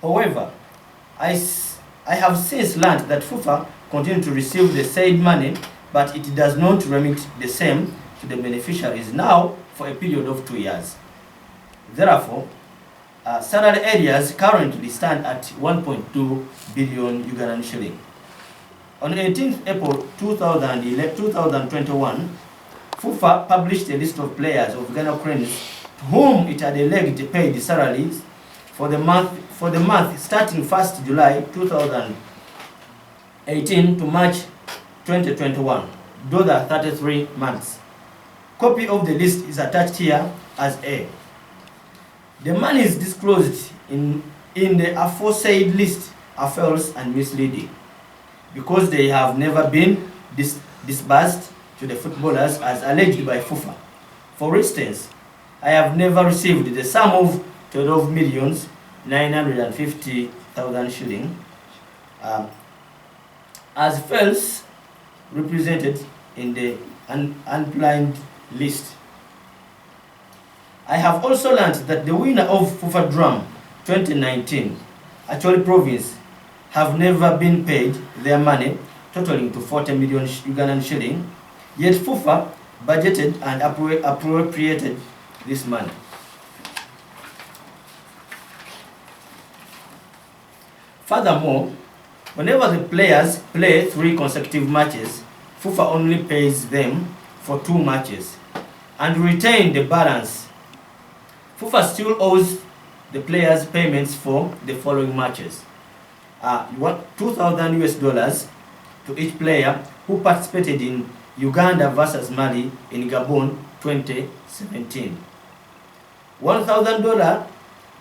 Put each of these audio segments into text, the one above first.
However, I have since learned that FIFA continue to receive the said money, but it does not remit the same to the beneficiaries now for a period of 2 years. Therefore, salary areas currently stand at 1.2 billion Ugandan shilling. On 18th April 2021, FIFA published a list of players of Ghana Cranes to whom it had alleged paid salaries for the month starting 1st July 2018 to March 2021. Those are 33 months. Copy of the list is attached here as A. The monies disclosed in the aforesaid list are false and misleading because they have never been disbursed to the footballers as alleged by FIFA. For instance, I have never received the sum of 12,950,000 shilling as false represented in the unblind list. I have also learned that the winner of FIFA Drum 2019, Acholi Province, have never been paid their money, totaling to 40 million Ugandan shilling, yet FIFA budgeted and appropriated this money. Furthermore, whenever the players play 3 consecutive matches, FIFA only pays them for 2 matches and retain the balance. FIFA still owes the players payments for the following matches. $2,000 to each player who participated in Uganda versus Mali in Gabon 2017. $1,000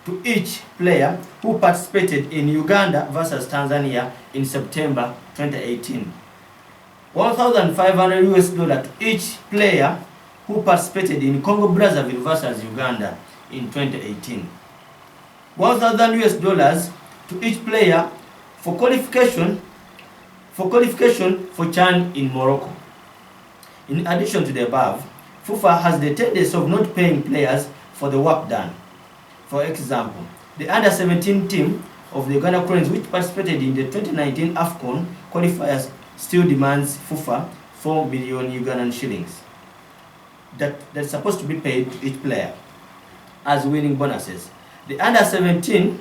to each player who participated in Uganda versus Tanzania in September 2018. $1,500 to each player who participated in Congo Brazzaville versus Uganda in 2018. $1,000 to each player for qualification for CHAN in Morocco. In addition to the above, FIFA has the tendency of not paying players for the work done. For example, the under-17 team of the Ghana Cranes, which participated in the 2019 AFCON qualifiers, still demands FIFA 4 million Ugandan shillings that's supposed to be paid to each player as winning bonuses. The under-17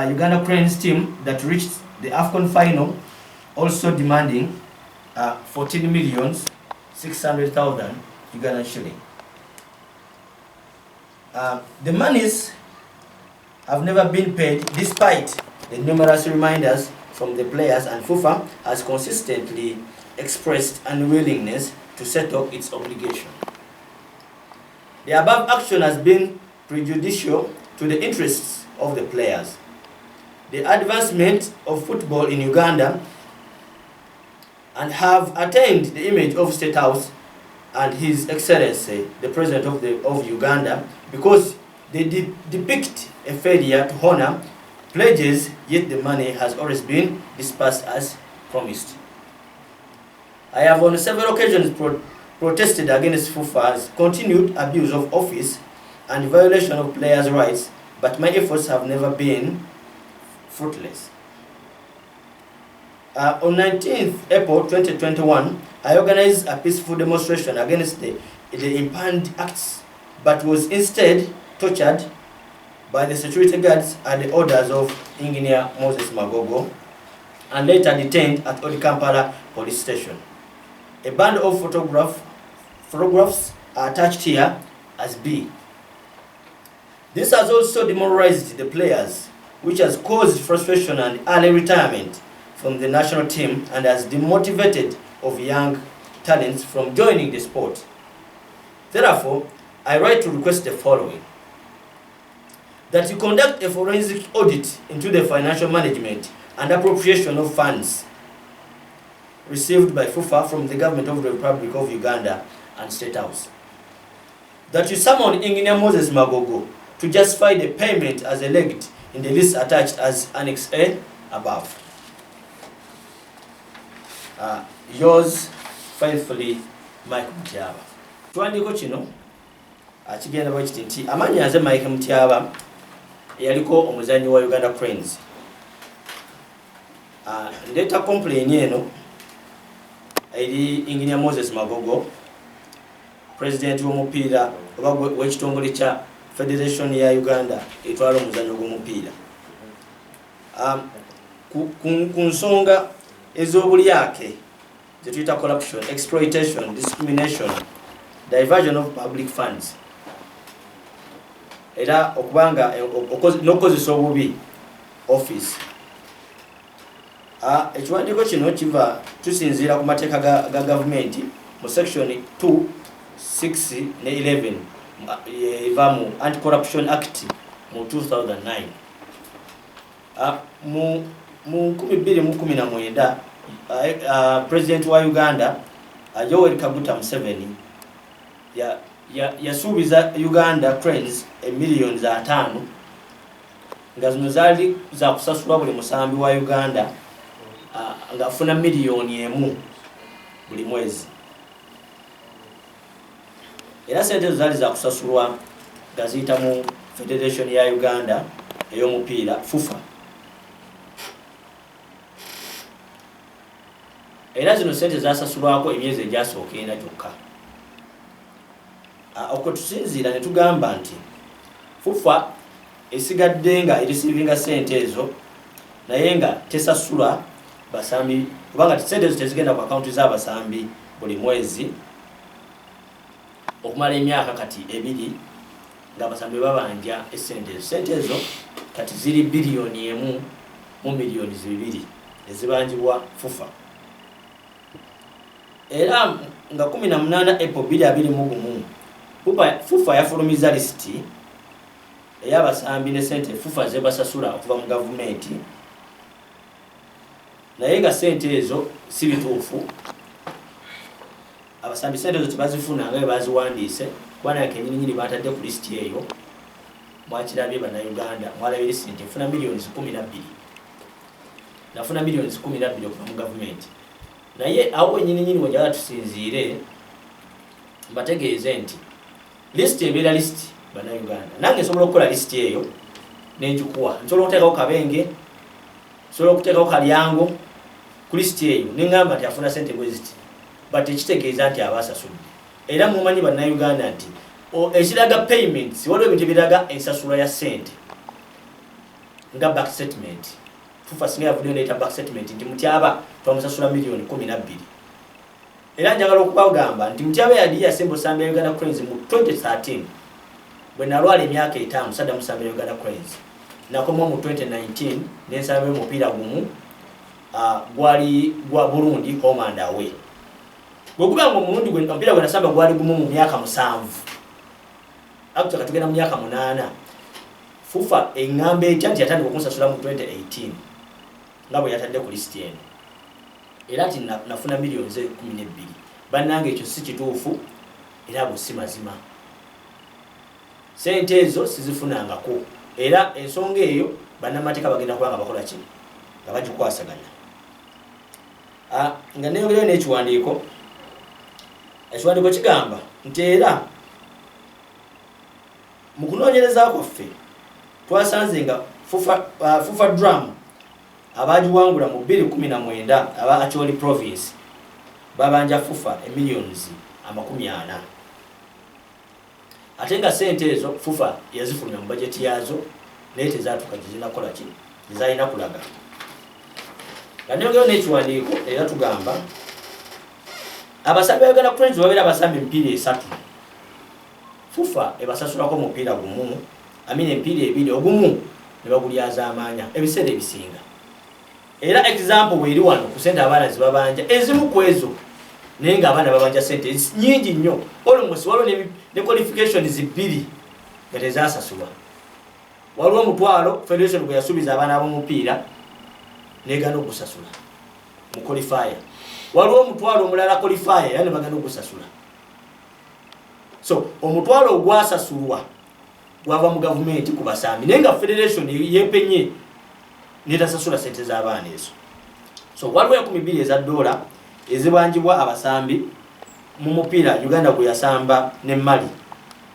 Uganda Cranes team that reached the AFCON final also demanding 14,600,000 Ugandan shilling. The monies have never been paid despite the numerous reminders from the players, and FIFA has consistently expressed unwillingness to settle its obligation. The above action has been prejudicial to the interests of the players, the advancement of football in Uganda, and have attained the image of State House and His Excellency, the President of Uganda, because they depict a failure to honor pledges, yet the money has always been dispersed as promised. I have on several occasions protested against FUFA's continued abuse of office and violation of players' rights, but my efforts have never been fruitless. On 19th April 2021, I organized a peaceful demonstration against the impanned acts, but was instead tortured by the security guards at the orders of Engineer Moses Magogo, and later detained at Odi Kampala police station. A band of photographs are attached here as B. This has also demoralized the players, which has caused frustration and early retirement from the national team and has demotivated of young talents from joining the sport. Therefore, I write to request the following: that you conduct a forensic audit into the financial management and appropriation of funds received by FUFA from the government of the Republic of Uganda and State House. That you summon Engineer Moses Magogo to justify the payment as alleged in the list attached as Annex A above. Yours faithfully, Mike Mutiaba. Tuandiko kino kigenda bwe kiti nti amannya nze Mike Mutiaba yaliko omuzanyi wa Uganda Cranes. Ndeta complain eno eri Engineer Moses Magogo, president w'omupiira oba w'ekitongole kya Federation ya Uganda etwala omuzanyo gw'omupiira. Ku nsonga ez'obulyake zetuyita corruption, exploitation, discrimination, diversion of public funds, era okubanga n'okukozesa obubi office. Ekiwandiiko kino kiva tusinziira ku mateeka ga gavumenti mu section 2, 6 ne 11 eva mu Anti-Corruption Act mu 2009. Mu 2019 President wa Uganda Yoweri Kaguta Museveni yasuubiza Uganda Cranes millions 5 nga zino zaali za kusasulwa buli musambi wa Uganda nga afuna miliyoni 1 buli mwezi. Era sente zaali za kusasulwa nga ziyita mu Federation ya Uganda ey'omupiira FUFA. Era zino sente zasasulwako emyezi egyasooka ena gyokka. Okwo tusinziira ne tugamba nti FUFA esigadde nga erisivinga sente ezo naye nga tesasula basambi kubanga sente ezo tezigenda ku akaunti z'abasambi buli mwezi okumala emyaka kati 2 nga abasambi babanja esente ezo. Sente ezo kati ziri biliyoni 1 mu miliyoni 2 ezibanjibwa FUFA. Era nga 18 April 2021 FUFA yafulumiza lisiti ey'abasambi ne sente FUFA ze basasula okuva mu gavumenti, naye nga sente ezo si bituufu. Abasambi sente ezo tebazifuna nga baziwandiise kubanga kenyininyini batadde ku lisiti eyo. Mwakirabye bannayuganda mwalabye lisiti nti nfuna miliyoni 12, nafuna miliyoni 12 okuva mu gavumenti. Naye awo nyininyini wajala tusinziire mbategeeze nti lisiti ebeera lisiti bannayuganda. Nange nsobola okukola lisiti eyo nenjikuwa, nsobola okuteekawo Kabenge, nsobola okuteekawo Kalyango ku lisiti eyo nengamba nti afuna sente bweziti, but ekitegeeza nti abasasudde. Era mumanyi bannayuganda nti ekiraga payments waliwo ebintu ebiraga ensasula ya sente nga back settlement. FUFA singa yavuddeyo neeta back settlement nti Mutyaba twamusasula miliyoni 12. Era njagala okubagamba nti Mutyaba yali yasemba osambi ya Uganda Cranes mu 2013 bwe nalwala emyaka 5 sadda musambi ya Uganda Cranes. Nakoma mu 2019 n'ensamba y'omupiira gumu gwali gwa Burundi home and away. Bwe gubanga omulundi gwe omupiira gwe nasamba gwali gumu mu myaka 7. Actually katugenda mu myaka 8. FUFA engamba etya nti yatandika okunsasula mu 2018 nga bwe yatadde ku lisiti eno. Era ati nafuna miliyoni 12. Bannange ekyo si kituufu era bwe si mazima. Sente ezo sizifunangako. Era ensonga eyo bannamateeka bagenda kubanga bakola ki nga bagikwasaganya. Nga neyongereyo n'ekiwandiiko. Ekiwandiiko kigamba nti era mu kunoonyereza kwaffe twasanze nga FUFA drum abagiwangula mu 2019 aba Acholi province babanja FUFA millions 40. Ate nga sente ezo FUFA yazifulumya mu budget yazo naye tezatuuka zinakola ki zayina kulaga. Nga neyongereyo n'ekiwandiiko era tugamba abasambi ba Uganda Cranes babeera abasambi empiira 3. FUFA ebasasulako omupiira gumu, empiira 2 ogumu ne bagulyaza amaanya ebiseera ebisinga. Era example bweri wano ku sente abaana zibabanja ezimu ku ezo naye nga abaana babanja sente nyingi nnyo. Almost waliwo ne qualifications 2 nga tezasasulwa. Waliwo omutwalo Federation gwe yasuubiza abaana b'omupiira negana okusasula mu qualifier. Waliwo omutwalo omulala qualifier era ne bagana okusasula. So omutwalo ogwasasulwa gwava mu gavumenti ku basambi naye nga Federation yepenye netasasula sente z'abaana ezo. So waliwo $2,000 ezibanjibwa abasambi mu mupiira Uganda gwe yasamba ne Mali.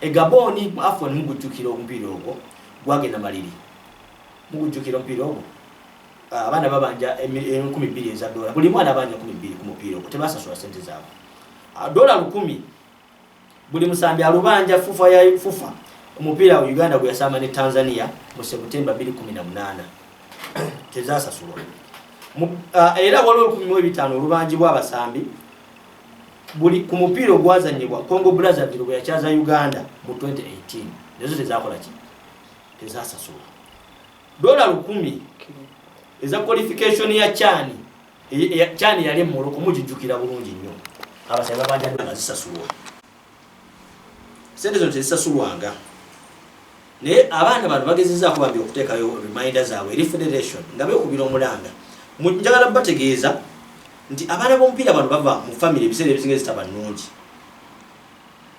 Egaboni mu AFCON mugujjukira omupiira ogwo gwagenda maliri. mugujjukira omupiira ogwo abaana babanja $2,000 eza dola buli mwana abanja $2,000 ku mupiira ogwo tebasasula sente zaabwe dola 1,000 buli musambi alubanja fufa omupiira wa Uganda gwe yasamba ne Tanzania mu September 2018 tezasasulwa era waliwo 15,000 olubanjibwa abasambi buli ku mupiira ogwazanyibwa Congo Brazzaville bwe yakyaza Uganda mu 2018 nezo tezakola ki tezasasulwa dola 1,000 eza qualification ya Chani yali Morocco mujijjukira bulungi nnyo abasambi babanja dola zisasulwa sente zo tezisasulwanga naye abaana bano bagezezaako bambi okuteekayo reminder zaabwe eri federation nga beekubira omulanga njagala bategeeza nti abaana b'omupiira bano bava mu famire ebiseera ebisinga ezitaba nnungi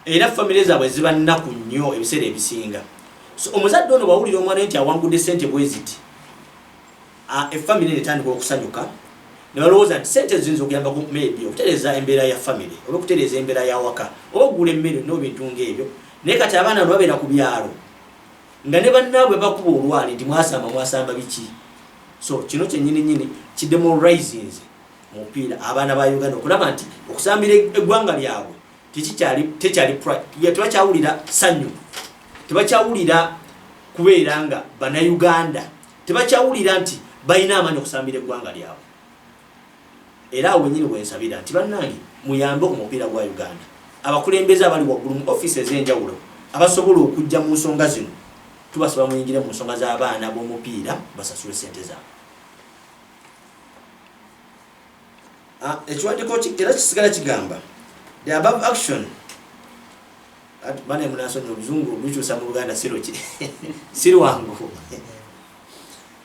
era famire zaabwe ziba nnaku nnyo ebiseera ebisinga so omuzadde ono bwawulira omwana nti awangudde sente bweziti efamire netandika okusanyuka ne balowooza nti sente ziyinza okuyambako maybe okutereeza embeera ya famire oba okutereeza embeera ya waka oba okugula emmere n'ebintu ng'ebyo naye kati abaana bano babeera ku byalo nga ne bannaabwe bakuba olwali nti mwasamba biki so kino kyennyini kidemoralizing mupiira abaana ba Uganda okulaba nti okusambira eggwanga lyabwe tebakyawulira sanyu tebakyawulira kubeera nga bannayuganda tebakyawulira nti balina amaanyi okusambira eggwanga lyabwe era awo wennyini bwensabira nti bannange muyambe omupiira gwa Uganda abakulembeze abali waggulu mu offisi ez'enjawulo abasobola okujja mu nsonga zino tubasaba muyingire mu nsonga z'abaana b'omupiira basasule sente zaabwe ekiwandiiko era kisigala kigamba the above action bana munasonyi oluzungu olukyusa mu Luganda siri wangu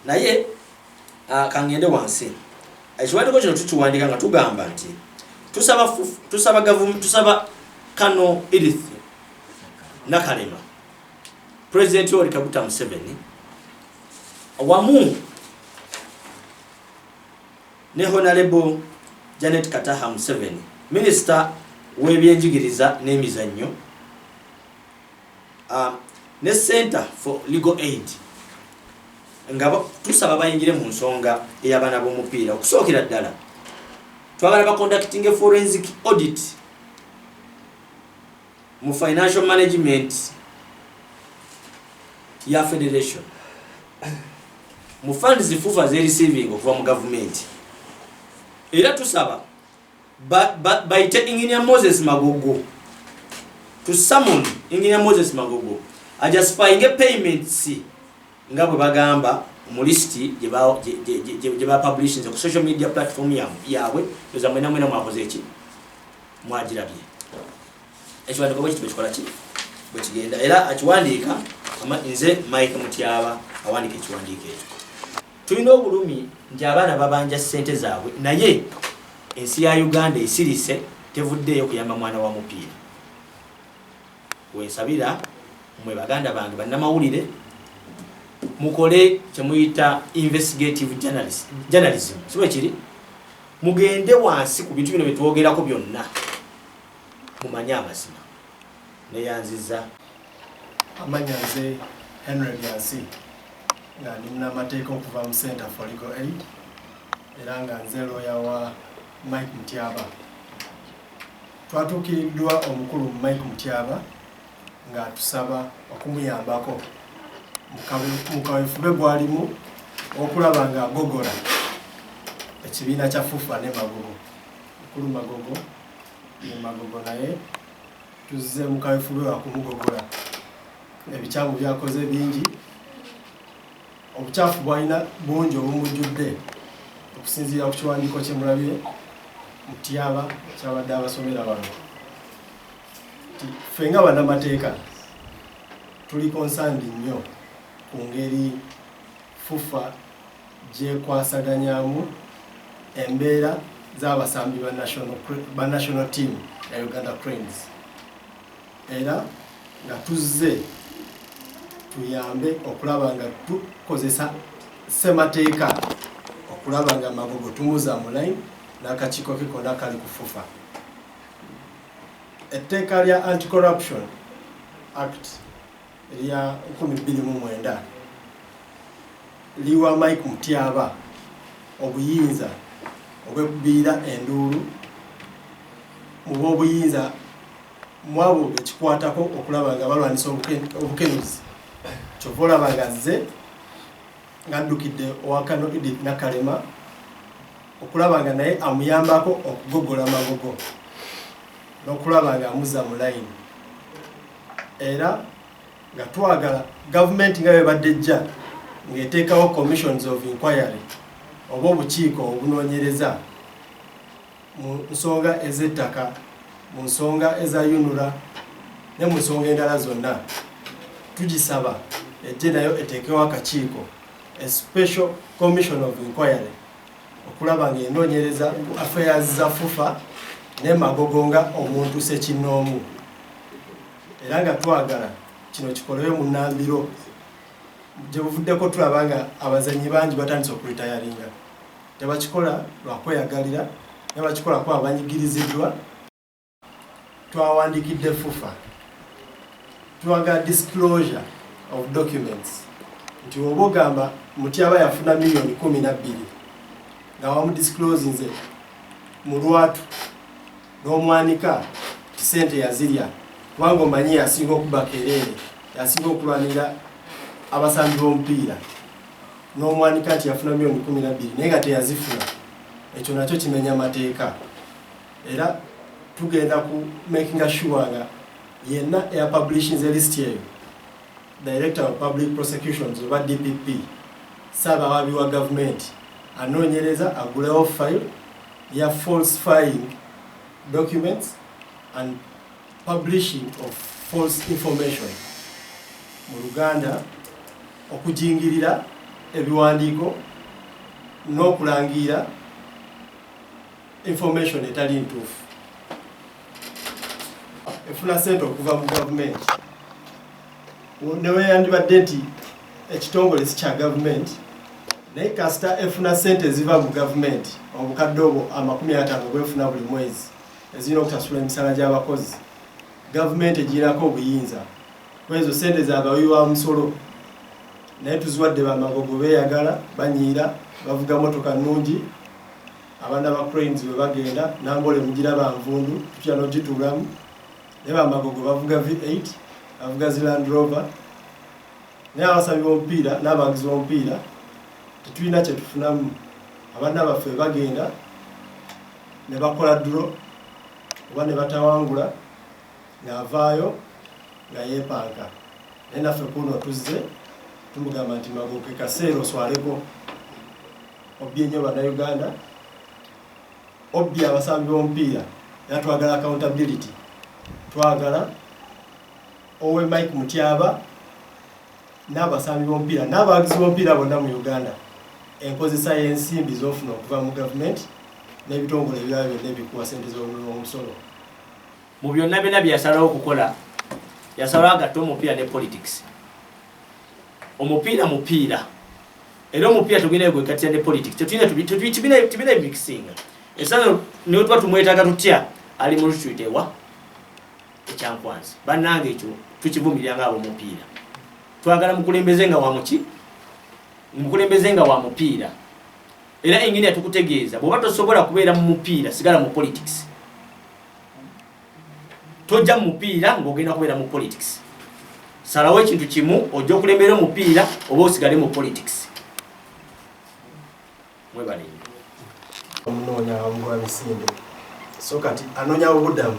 naye kangende wansi ekiwandiiko kino tukiwandika nga tugamba nti tusaba government tusaba Kano Edith Nakalema President Yoweri Kaguta Museveni wamu ne Honorable Janet Kataha Museveni Minister w'ebyenjigiriza n'emizannyo ne Center for Legal Aid nga tusaba bayingire mu nsonga ey'abaana b'omupiira okusookera ddala twagala baconducting a forensic audit mu financial management ya federation mu funds zifufa ze receiving okuva mu government era tusaba baite Engineer Moses Magogo to summon Engineer Moses Magogo ajaspying payments nga bwe bagamba mu listi gye ba publishing ku social media platform yawe yoza mwena mwakoze eki mwagirabye ekiwandiiko bwe kitukola ki bwe kigenda era akiwandiika nze Mike Mutyaba awandika ekiwandiiko ekyo tulina obulumi nti abaana babanja ssente zaabwe naye ensi ya Uganda esirise tevuddeeyo kuyamba mwana wa mupiira wensabira mwe baganda bange bannamawulire mukole kyemuyita investigative journalism sibe kiri mugende wansi ku bintu bino byetwogerako byonna mumanye amazima neyanziza amanyanze Henry Byansi nga ndi munnamateeka okuva mu Center for Legal Aid era nga nze lawyer wa Mike Mutyaba twatuukiriddwa omukulu Mike Mutyaba nga tusaba okumuyambako mu kaweefube gwalimu okulaba nga agogola ekibiina kya FUFA ne Magogo mukulu Magogo naye tuzze mu kaweefube wakumugogola ebikyamu byakoze bingi obukyafu bwalina bungi obumujjudde okusinziira ku kiwandiiko kye mulabye Mutyaba kyabadde abasomera bano ffe nga bannamateeka tuli concerned nnyo ku ngeri FUFA gyekwasaganyamu embeera z'abasambi ba national team ya Uganda Cranes era nga tuzze tuyambe okulaba nga tukozesa ssemateeka okulaba nga Magogo tumuza mu line n'akakiiko ke konna kali ku FUFA. Etteeka lya Anti-Corruption Act erya 2009 liwa Mike Mutyaba obuyinza obwekubiira enduulu mu b'obuyinza mwabo bekikwatako okulaba nga balwanisa obukenuzi kyova olaba nga azze ng'addukidde owakano Edith Nakalema okulaba nga naye amuyambako okugogola magogo n'okulaba nga amuzza mu layini era nga twagala gavumenti nga bebadde ejja ng'eteekawo commissions of inquiry oba obukiiko obunoonyereza mu nsonga ez'ettaka mu nsonga eza UNRA ne mu nsonga endala zonna tugisaba ejje nayo eteekewo akakiiko a special commission of inquiry okulaba ng'enoonyereza ku affairs za FUFA ne magogo nga omuntu Ssekinnoomu era nga twagala kino kikolewe mu Nambiro gye buvuddeko tulaba nga abazanyi bangi batandise okulitayalinga tebakikola lwakweyagalira ne bakikola kuba banyigiriziddwa twawandikidde FUFA twagala disclosure of documents nti oba ogamba Mutyaba yafuna million 12 nga wamudisclosinze mu lwatu n'omwanika ti sente yazirya kubanga omanyi yasinga okuba kereere yasinga okulwanira abasambi b'omupiira n'omwanika nti yafuna million 12 naye nga teyazifuna ekyo nakyo kimenya amateeka era tugenda ku making sure nga yenna eyapublishinze list eyo Director of Public Prosecutions oba DPP Ssaabawabi wa gavumenti anoonyereza agulewo file ya falsifying documents and publishing of false information mu Luganda okujingirira ebiwandiiko n'okulangira information etali ntuufu efuna sente okuva mu gavumenti newe yandibadde nti ekitongole si kya gavumenti naye kasita efuna sente ziva mu gavumenti obukadde obwo 50 bwefuna buli mwezi ezirina okutasula emisala gy'abakozi gavumenti egirinako obuyinza kwezo sente zagawi wa musolo naye tuziwadde bamagogo beeyagala banyiira bavuga motoka nnungi abaana ba cranes bwe bagenda nambole mugira banvundu tutya n'ogituulamu naye bamagogo bavuga V8 bavuga zi Land Rover naye abasabi b'omupiira n'abawagizi b'omupiira tetulina kye tufunamu abaana baffe bagenda ne bakola duro oba ne batawangula ng'avaayo nga yeepanka naye naffe kuno tuzze tumugamba nti Magogo ke kaseera oswaleko obbye nnyo bannayuganda obbye abasambi b'omupiira era twagala accountability twagala owe Mike Mutyaba n'abasambi b'omupiira n'abawagizi b'omupiira bonna mu Uganda enkozesa y'ensimbi z'ofuna okuva mu gavumenti n'ebitongole ebirala byonna ebikuwa sente z'omusolo mu byonna byonna byasalawo okukola yasalawo agatta omupiira ne politics omupiira mupiira era omupiira tugenda gwekatira ne politics tubina ebimixing esano niwe tuba tumwetaaga tutya ali mu retreat ewa ekyankwanzi bannange ekyo tukivumirira nga ab'omupiira twagala mukulembeze nga wamuki mukulembeze nga wa mupiira era engini yatukutegeeza bw'oba tosobola kubeera mu mupiira sigala mu politics tojja mu mupiira ng'ogenda kubeera mu politics salawo ekintu kimu ojja okulembera omupiira oba osigale mu politics mwebale omunoonya wamugwa misinde so kati anoonya obuddamu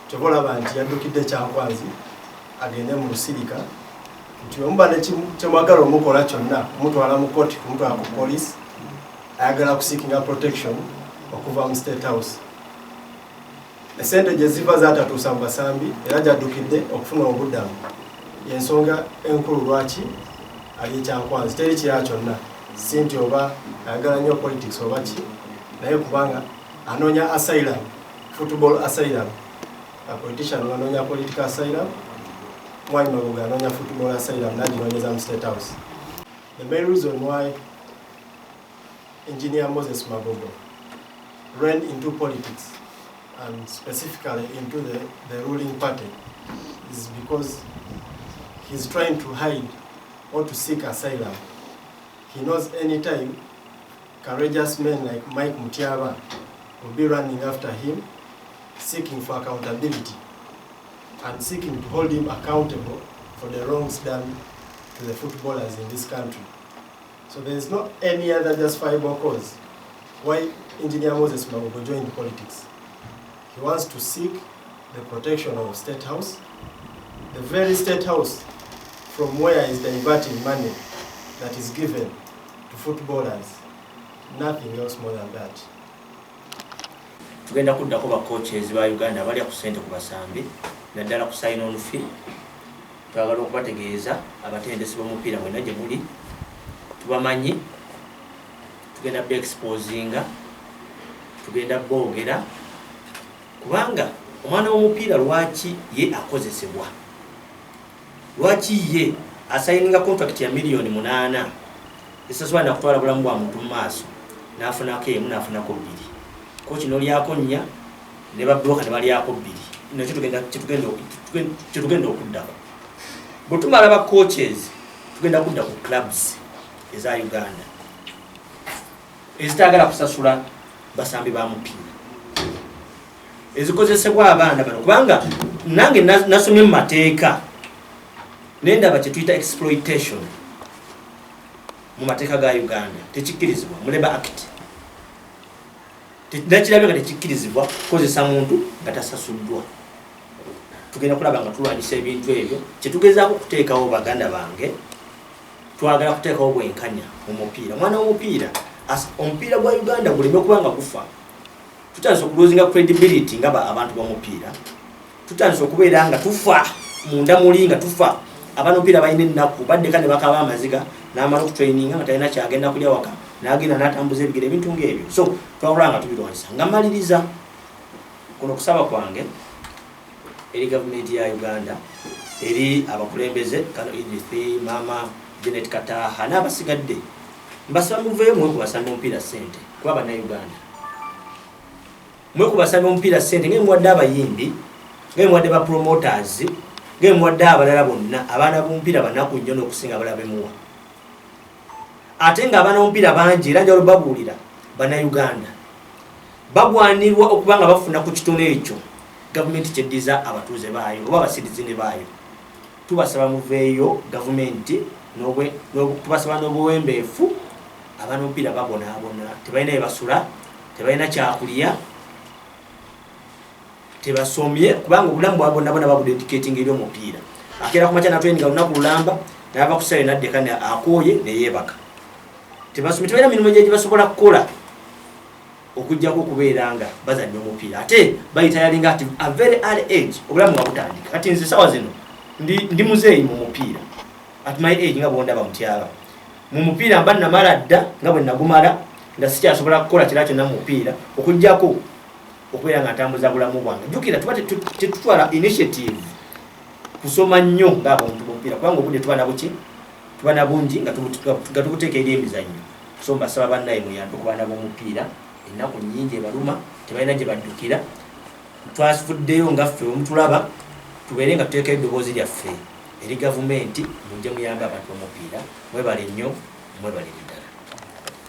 kyova olaba nti yaddukidde Kyankwanzi agende mu lusirika nti omuba kyemwagala omukola kyonna omutwala mu kooti kumutwala ku police ayagala kuseekinga protection okuva mu State House esente gye ziva zaatatuusa mu basambi era gyaddukidde okufuna obuddamu yensonga enkulu lwaki ali Kyankwanzi teri kirala kyonna si nti oba ayagala nnyo politics oba ki naye kubanga anoonya asylum football asylum a politician anoonya political asylum Mwai Magogo anoonya football asylum n'aginoonyeza mu State House. The main reason why Engineer Moses Magogo ran into politics and specifically into the ruling party is because he's trying to hide or to seek asylum He knows anytime courageous men like Mike Mutiaba will be running after him, seeking for accountability and seeking to hold him accountable for the wrongs done to the footballers in this country. So there is not any other justifiable cause why Engineer Moses Magogo joined politics. He wants to seek the protection of State House, the very State House from where is diverting money that is given to footballers. Nothing else more than that. Tugenda kuddako ba coaches ba Uganda bali ku sente ku basambi naddala ku sign on fee. Twagala okubategeeza abatendesi b'omupiira mwenna gye muli tubamanyi, tugenda be exposinga, tugenda boogera kubanga omwana w'omupiira lwaki ye akozesebwa, lwaki ye asayininga contract ya million 8 esaswa na kutwala bulamu bwa muntu mu maaso n'afunako emu n'afunako 2 ko kino lyako nnya ne babloka ne balyako 2 nakyo tugenda okuddako. Bwe tumala ba coaches tugenda kudda ku clubs eza Uganda ezitagala kusasula basambi ba mupiira ezikozesebwa abaana bano kubanga nange nasomye mu mateeka nendaba kye tuyita exploitation mu mateeka ga Uganda tekikkirizibwa mu Labour Act. Nakirabye nga tekikkirizibwa kukozesa muntu nga tasasuddwa. Tugenda kulaba nga tulwanyisa ebintu ebyo kyetugezaako kuteekawo baganda bange, twagala kuteekawo bwenkanya mu mupiira. Mwana w'omupiira omupiira gwa Uganda guleme kubanga gufa. Tutandise okuloozinga credibility nga abantu b'omupiira, tutandise okubeera nga tufa munda muli nga tufa. Abantu b'omupiira balina ennaku baddeka ne bakaba amaziga n'amala okutraininga nga talina kyagenda kulya waka n'agenda n'atambuza ebigere ebintu ng'ebyo. So twawula nga tubirwanyisa. Nga maliriza kuno kusaba kwange eri gavumenti ya Uganda, eri abakulembeze Kano Edith, Mama Janet Kataha n'abasigadde, mbasaba muveeyo mwe kubasamba omupiira ssente kuba bannayuganda. Mwe kubasamba omupiira ssente ng'emuwadde abayimbi, ng'emuwadde ba promoters, ng'emuwadde abalala bonna abaana b'omupiira banaku nnyo n'okusinga abalala bemuwa. Ate ng'abaana b'omupiira bangi era njalo babuulira bannayuganda bagwanirwa okuba nga bafuna ku kitono ekyo gavumenti kyeddiza abatuuze baayo oba abasitizini baayo. Tubasaba muveeyo gavumenti tubasaba n'obuwembeefu. Abaana b'omupiira babonaabona, tebalina bye basula, tebalina kyakulya, tebasomye kubanga obulamu bwabwe bonna babudedicating eri omupiira. Akeera ku makya natweninga olunaku lulamba n'ava ku ssaawa n'addeka akooye ne yeebaka. Tebasomye, tebalina mirimu gye basobola kukola okujjako okubeera nga bazannya omupiira. Ate bayita yalinga ati a very early age obulamu nga butandika. Kati nze sawa zino ndi muzeeyi mu mupiira at my age nga bwondaba mutyaba mu mupiira mba namala dda nga bwe nagumala nga sikyasobola kukola kira kyonna mu mupiira okujjako okubeera nga ntambuza bulamu bwange. Jjukira tuba tetutwala initiative kusoma nnyo ng'abantu b'omupiira kubanga obudde tuba na bungi nga tubuteeka eri emizannyo. So mbasaba bannaye muyambe ku baana b'omupiira, ennaku nnyingi ebaluma, tebalina gye baddukira. Twafuddeyo nga ffe omutulaba tubeere nga tuteekayo eddoboozi lyaffe eri gavumenti mujje muyambe abantu b'omupiira. Mwebale nnyo, mwebale ddala.